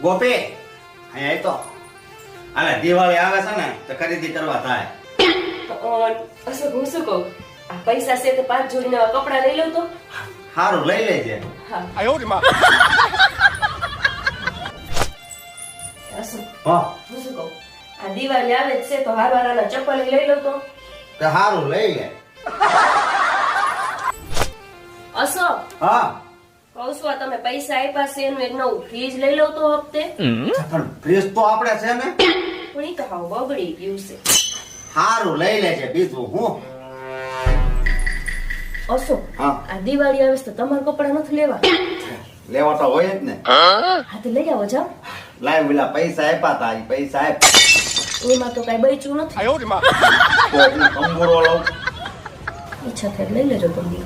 ગોપી અહીંયા તો આલે દિવાળી આવે છે ને તો ખરીદી કરવા થાય. અશોક હું શું કહું, આ પૈસા છે તો 5 જોડી નવા કપડા લઈ લઉં તો. સારું લઈ લેજે. હા અશોક હા હું શું કહું, આ દિવાળી આવે જ છે તો હારવારાના ચપ્પલ લઈ લઉં તો. તો સારું લઈ લે. અશોક હા કહું છું આ તમે પૈસા આપ્યા છે એનું એક નવું ફ્રીજ લઈ લઉં તો હપ્તે. પણ ફ્રીજ તો આપણે છે ને. પણ ઈ તો હાવ બગડી ગયું છે. સારું લઈ લેજે બીજું હું. અશોક હા આ દિવાળી આવે છે તો તમારા કપડા નથી લેવા. લેવા તો હોય જ ને. હા તો લઈ આવો જાઓ. લાય પેલા પૈસા આપ્યા તા ઈ પૈસા આપ. એમાં તો કઈ બચ્યું નથી. તો હું કંગોરો લઉં. ઈચ્છા થાય લઈ લેજો તમે.